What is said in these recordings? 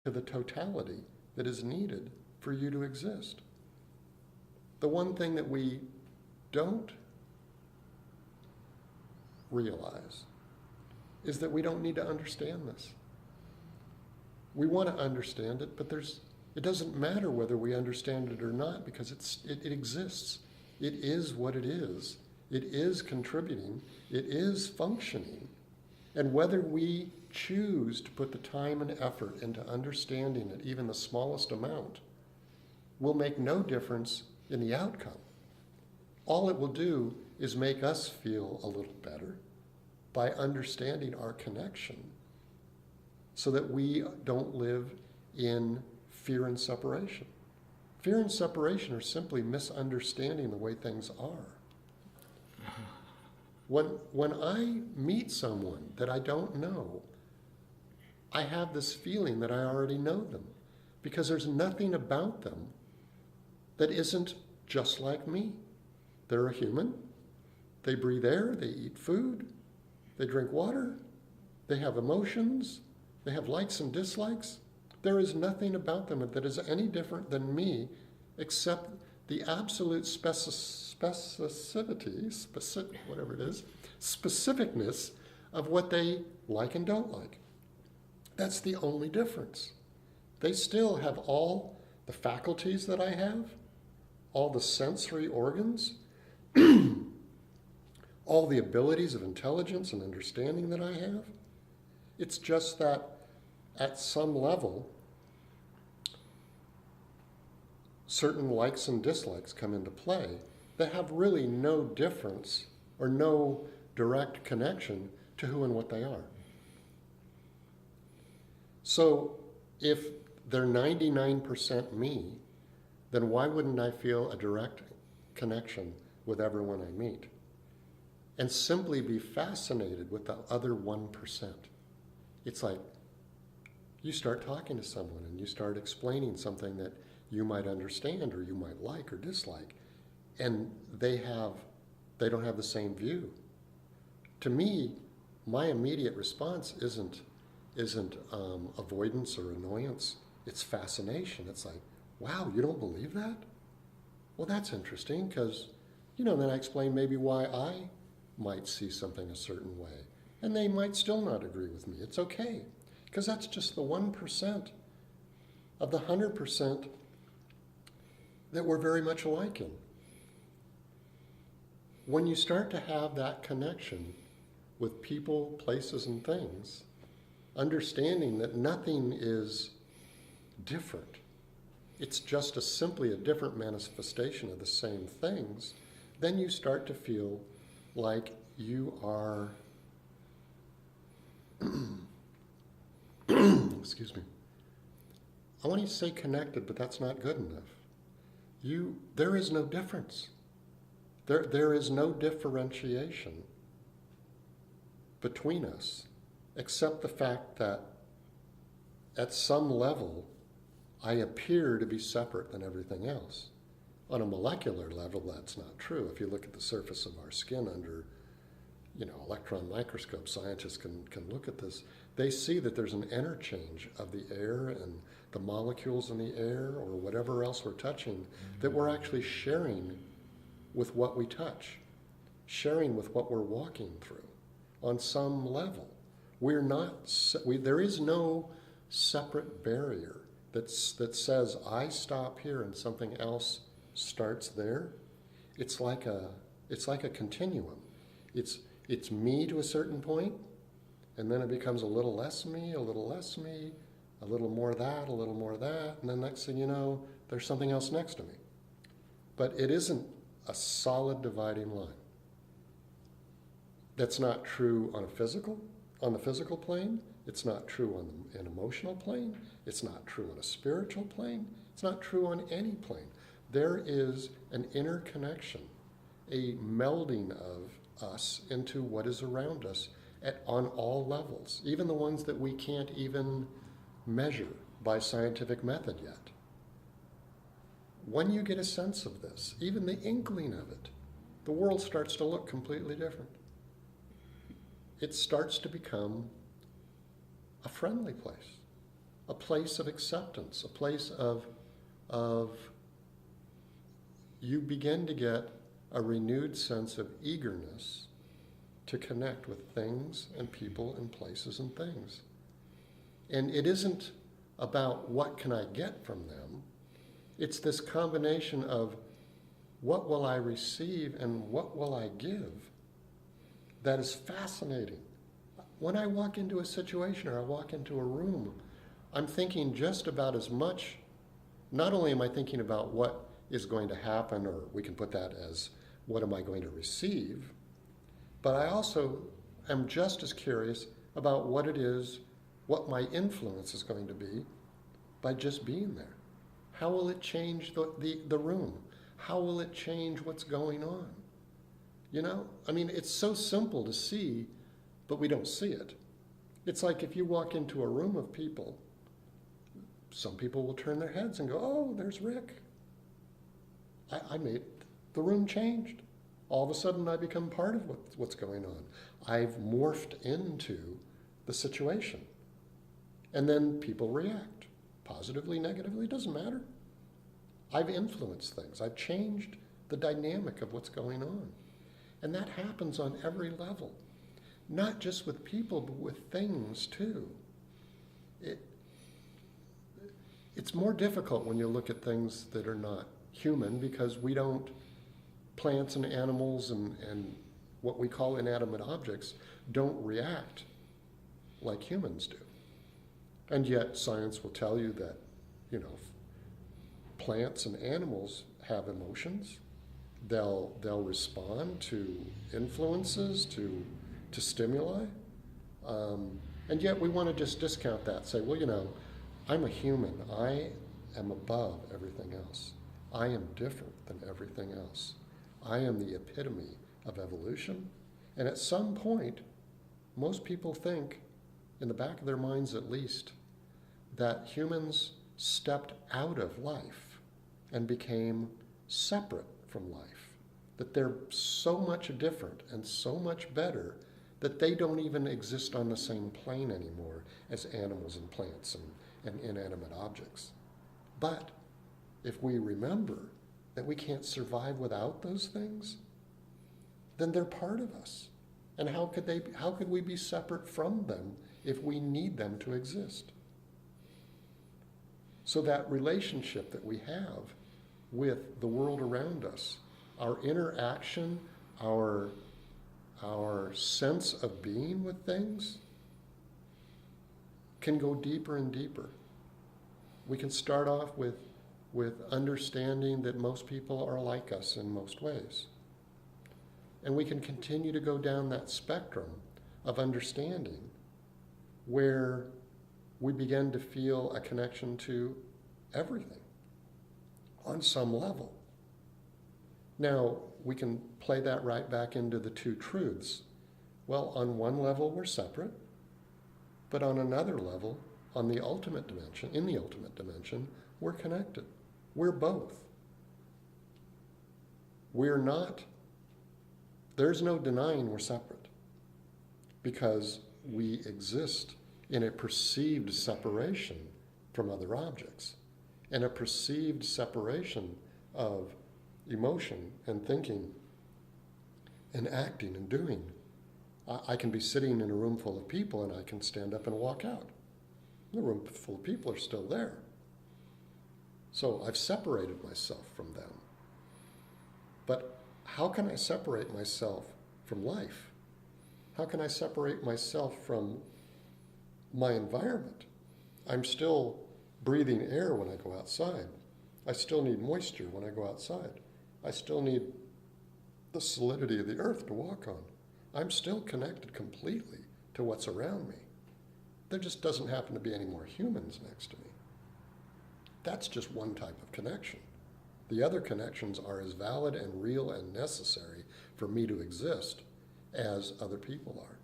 to the totality that is needed for you to exist. The one thing that we don't realize is that we don't need to understand this. We want to understand it, but it doesn't matter whether we understand it or not, because it exists. It is what it is. It is contributing. It is functioning. And whether we choose to put the time and effort into understanding it, even the smallest amount, will make no difference in the outcome. All it will do is make us feel a little better by understanding our connection, so that we don't live in fear and separation. Fear and separation are simply misunderstanding the way things are. When I meet someone that I don't know, I have this feeling that I already know them, because there's nothing about them that isn't just like me. They're a human. They breathe air, they eat food, they drink water, they have emotions, they have likes and dislikes. There is nothing about them that is any different than me, except the absolute specificness of what they like and don't like. That's the only difference. They still have all the faculties that I have, all the sensory organs, all the abilities of intelligence and understanding that I have. It's just that at some level, certain likes and dislikes come into play that have really no difference or no direct connection to who and what they are. So if they're 99% me, then why wouldn't I feel a direct connection with everyone I meet and simply be fascinated with the other 1%? It's like you start talking to someone and you start explaining something that you might understand or you might like or dislike, and they don't have the same view. To me, my immediate response isn't avoidance or annoyance. It's fascination. It's like, wow, you don't believe that? Well, that's interesting, because, then I explain maybe why I might see something a certain way. And they might still not agree with me. It's okay, because that's just the 1% of the 100% that we're very much alike in. When you start to have that connection with people, places, and things, understanding that nothing is different, it's just simply a different manifestation of the same things, then you start to feel like you are, excuse me, I want to say connected, but that's not good enough. There is no difference. There is no differentiation between us, except the fact that at some level, I appear to be separate than everything else. On a molecular level, that's not true. If you look at the surface of our skin under, electron microscope, scientists can look at this. They see that there's an interchange of the air and the molecules in the air or whatever else we're touching, that we're actually sharing with what we touch, sharing with what we're walking through on some level. There is no separate barrier that says I stop here and something else starts there. It's like a continuum. It's me to a certain point, and then it becomes a little less me, a little less me, a little more that, a little more that, and then next thing you know, there's something else next to me. But it isn't a solid dividing line. That's not true on the physical plane. It's not true on an emotional plane. It's not true on a spiritual plane. It's not true on any plane. There is an interconnection, a melding of us into what is around us on all levels, even the ones that we can't even measure by scientific method yet. When you get a sense of this, even the inkling of it, the world starts to look completely different. It starts to become a friendly place. a place of acceptance, a place of you begin to get a renewed sense of eagerness to connect with things and people and places and things. And it isn't about what can I get from them. It's this combination of what will I receive and what will I give that is fascinating. When I walk into a situation or I walk into a room, I'm thinking just about as much, not only am I thinking about what is going to happen, or we can put that as what am I going to receive, but I also am just as curious about what it is, what my influence is going to be by just being there. How will it change the room? How will it change what's going on? You know, I mean, it's so simple to see, but we don't see it. It's like if you walk into a room of people, some people will turn their heads and go, oh, there's Rick. I made, the room changed. All of a sudden I become part of what's going on. I've morphed into the situation. And then people react, positively, negatively, it doesn't matter. I've influenced things. I've changed the dynamic of what's going on. And that happens on every level, not just with people, but with things too. It's more difficult when you look at things that are not human, because we don't, plants and animals and what we call inanimate objects don't react like humans do. And yet science will tell you that, you know, plants and animals have emotions. They'll respond to influences, to stimuli. And yet we want to just discount that, say, well, you know, I'm a human. I am above everything else. I am different than everything else. I am the epitome of evolution. And at some point, most people think, in the back of their minds at least, that humans stepped out of life and became separate from life. That they're so much different and so much better that they don't even exist on the same plane anymore as animals and plants and inanimate objects. But if we remember that we can't survive without those things, then they're part of us. And how could we be separate from them if we need them to exist? So that relationship that we have with the world around us, our interaction, our sense of being with things, can go deeper and deeper. We can start off with understanding that most people are like us in most ways. And we can continue to go down that spectrum of understanding where we begin to feel a connection to everything on some level. Now, we can play that right back into the two truths. Well, on one level, we're separate, but on another level, in the ultimate dimension, we're connected. We're both. We're not, there's no denying we're separate, because we exist in a perceived separation from other objects, and a perceived separation of emotion and thinking and acting and doing. I can be sitting in a room full of people and I can stand up and walk out. The room full of people are still there. So I've separated myself from them. But how can I separate myself from life? How can I separate myself from my environment? I'm still breathing air when I go outside. I still need moisture when I go outside. I still need the solidity of the earth to walk on. I'm still connected completely to what's around me. There just doesn't happen to be any more humans next to me. That's just one type of connection. The other connections are as valid and real and necessary for me to exist as other people are.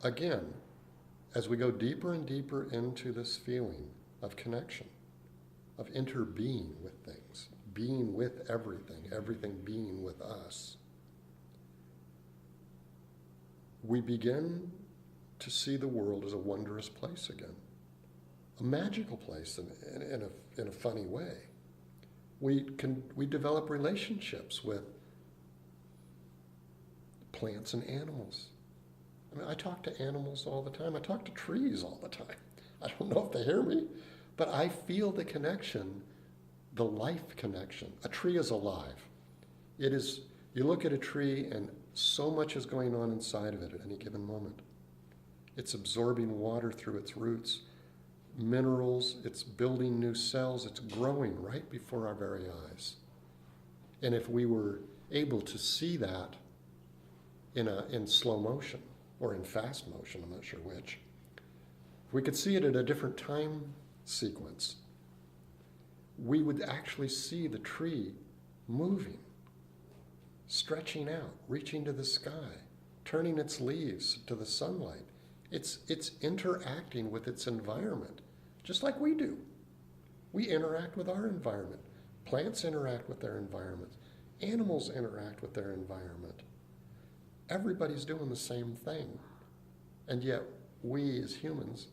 Again, as we go deeper and deeper into this feeling of connection, of interbeing with things, being with everything, everything being with us, we begin to see the world as a wondrous place again, a magical place in a funny way. We develop relationships with plants and animals. I mean, I talk to animals all the time. I talk to trees all the time. I don't know if they hear me, but I feel the connection, the life connection. A tree is alive. It is, you look at a tree and so much is going on inside of it at any given moment. It's absorbing water through its roots, minerals, it's building new cells, it's growing right before our very eyes. And if we were able to see that in slow motion or in fast motion, I'm not sure which, if we could see it at a different time sequence, we would actually see the tree moving, stretching out, reaching to the sky, turning its leaves to the sunlight. It's interacting with its environment, just like we do. We interact with our environment. Plants interact with their environment. Animals interact with their environment. Everybody's doing the same thing. And yet, we as humans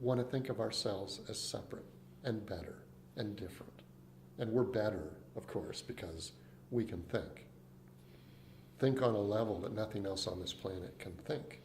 want to think of ourselves as separate and better and different. And we're better, of course, because we can think. Think on a level that nothing else on this planet can think.